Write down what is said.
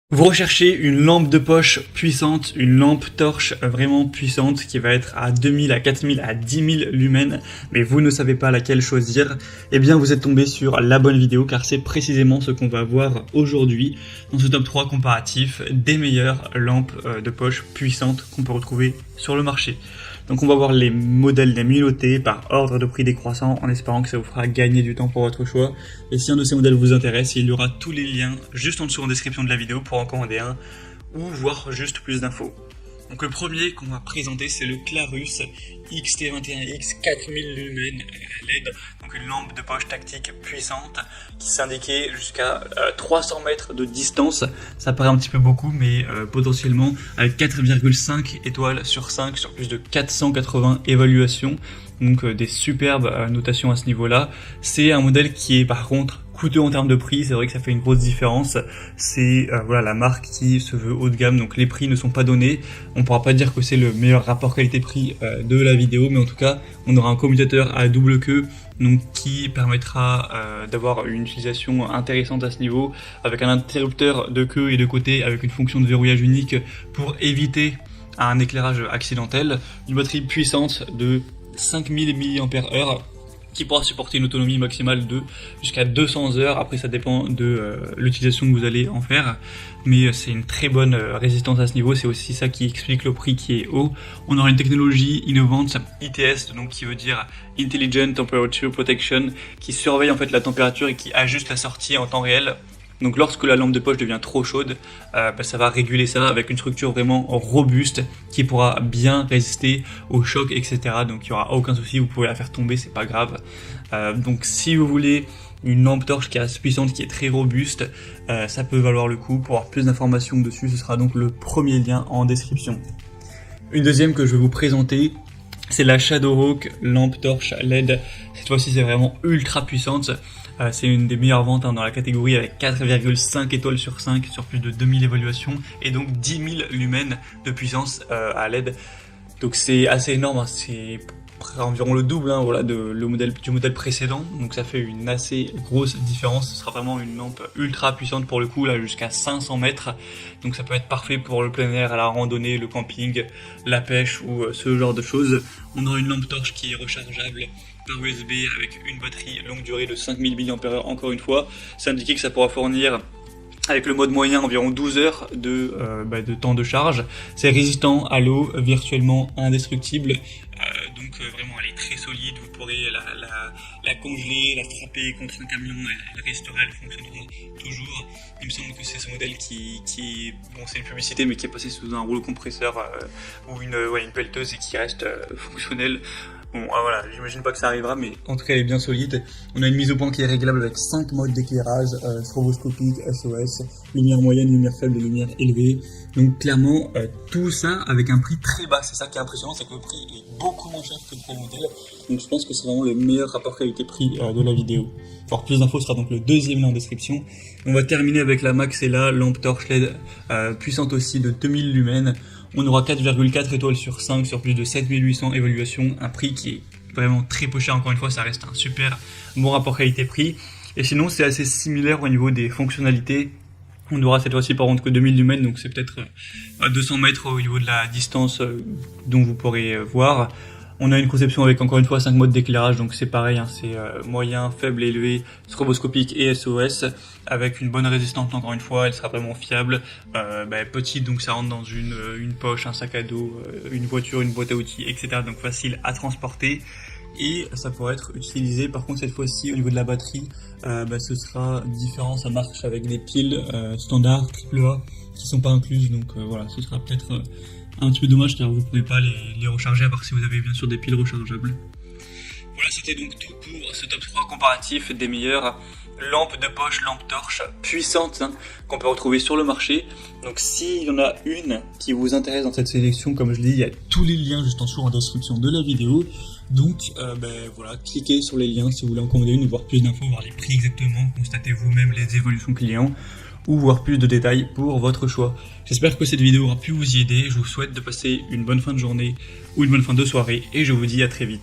Vous recherchez une lampe de poche puissante, une lampe torche vraiment puissante qui va être à 2000, à 4000, à 10 000 lumens, mais vous ne savez pas laquelle choisir, eh bien vous êtes tombé sur la bonne vidéo car c'est précisément ce qu'on va voir aujourd'hui dans ce top 3 comparatif des meilleures lampes de poche puissantes qu'on peut retrouver sur le marché. Donc on va voir les modèles des mieux par ordre de prix décroissant en espérant que ça vous fera gagner du temps pour votre choix. Et si un de ces modèles vous intéresse, il y aura tous les liens juste en dessous en description de la vidéo pour en commander un ou voir juste plus d'infos. Donc le premier qu'on va présenter c'est le Clarus XT21X 4000 lumens LED, donc une lampe de poche tactique puissante qui s'indiquait jusqu'à 300 mètres de distance. Ça paraît un petit peu beaucoup mais potentiellement avec 4,5 étoiles sur 5 sur plus de 480 évaluations. Donc des superbes notations à ce niveau-là. C'est un modèle qui est par contre coûteux en termes de prix, c'est vrai que ça fait une grosse différence. C'est voilà la marque qui se veut haut de gamme, donc les prix ne sont pas donnés. On pourra pas dire que c'est le meilleur rapport qualité-prix de la vidéo, mais en tout cas, on aura un commutateur à double queue, donc qui permettra d'avoir une utilisation intéressante à ce niveau, avec un interrupteur de queue et de côté, avec une fonction de verrouillage unique pour éviter un éclairage accidentel, une batterie puissante de 5000 mAh qui pourra supporter une autonomie maximale de jusqu'à 200 heures. Après ça dépend de l'utilisation que vous allez en faire, mais c'est une très bonne résistance à ce niveau. C'est aussi ça qui explique le prix qui est haut. On aura une technologie innovante ITS, donc qui veut dire Intelligent Temperature Protection, qui surveille en fait la température et qui ajuste la sortie en temps réel. Donc lorsque la lampe de poche devient trop chaude, ça va réguler ça avec une structure vraiment robuste qui pourra bien résister au choc, etc. Donc il n'y aura aucun souci, vous pouvez la faire tomber, c'est pas grave. Donc si vous voulez une lampe torche qui est assez puissante, qui est très robuste, ça peut valoir le coup. Pour avoir plus d'informations dessus, ce sera donc le premier lien en description. Une deuxième que je vais vous présenter, c'est la Shadowhawk lampe torche LED. Cette fois-ci c'est vraiment ultra puissante. C'est une des meilleures ventes dans la catégorie avec 4,5 étoiles sur 5 sur plus de 2000 évaluations et donc 10 000 lumens de puissance à LED. Donc c'est assez énorme, c'est environ le double voilà, du modèle précédent. Donc ça fait une assez grosse différence. Ce sera vraiment une lampe ultra puissante pour le coup, là jusqu'à 500 mètres. Donc ça peut être parfait pour le plein air, la randonnée, le camping, la pêche ou ce genre de choses. On aura une lampe torche qui est rechargeable par USB avec une batterie longue durée de 5000 mAh encore une fois. C'est indiqué que ça pourra fournir avec le mode moyen environ 12 heures de temps de charge. C'est résistant à l'eau, virtuellement indestructible. Donc vraiment elle est très solide, vous pourrez la congeler, la frapper contre un camion, elle restera, elle fonctionnera toujours. Il me semble que c'est ce modèle qui bon c'est une publicité mais qui est passé sous un rouleau compresseur ou une pelleteuse et qui reste fonctionnel. Bon, voilà, j'imagine pas que ça arrivera, mais en tout cas, elle est bien solide. On a une mise au point qui est réglable avec 5 modes d'éclairage, stroboscopique, SOS, lumière moyenne, lumière faible et lumière élevée. Donc clairement, tout ça avec un prix très bas. C'est ça qui est impressionnant, c'est que le prix est beaucoup moins cher que le premier modèle. Donc je pense que c'est vraiment le meilleur rapport qualité-prix de la vidéo. Pour plus d'infos, sera donc le deuxième lien en description. On va terminer avec la Maxella lampe torche LED puissante aussi de 2000 lumens. On aura 4,4 étoiles sur 5 sur plus de 7800 évaluations, un prix qui est vraiment très peu cher. Encore une fois, ça reste un super bon rapport qualité-prix. Et sinon, c'est assez similaire au niveau des fonctionnalités. On aura cette fois-ci par contre que 2000 lumens, donc c'est peut-être à 200 mètres au niveau de la distance dont vous pourrez voir. On a une conception avec encore une fois 5 modes d'éclairage, donc c'est pareil, c'est moyen, faible, élevé, stroboscopique et SOS, avec une bonne résistance encore une fois, elle sera vraiment fiable, petite, donc ça rentre dans une poche, un sac à dos, une voiture, une boîte à outils, etc. Donc facile à transporter. Et ça pourrait être utilisé par contre cette fois-ci au niveau de la batterie, ce sera différent, ça marche avec des piles standard AAA qui sont pas incluses, donc voilà, ce sera peut-être un petit peu dommage car vous ne pouvez pas les recharger à part si vous avez bien sûr des piles rechargeables. Voilà, c'était donc tout pour ce top 3 comparatif des meilleures lampes de poche, lampes torches puissantes qu'on peut retrouver sur le marché. Donc s'il y en a une qui vous intéresse dans cette sélection, comme je l'ai dit, il y a tous les liens juste en dessous en description de la vidéo. Donc voilà, cliquez sur les liens si vous voulez en commander une, voir plus d'infos, voir les prix exactement, constatez vous-même les évolutions clients ou voir plus de détails pour votre choix. J'espère que cette vidéo aura pu vous y aider, je vous souhaite de passer une bonne fin de journée ou une bonne fin de soirée et je vous dis à très vite.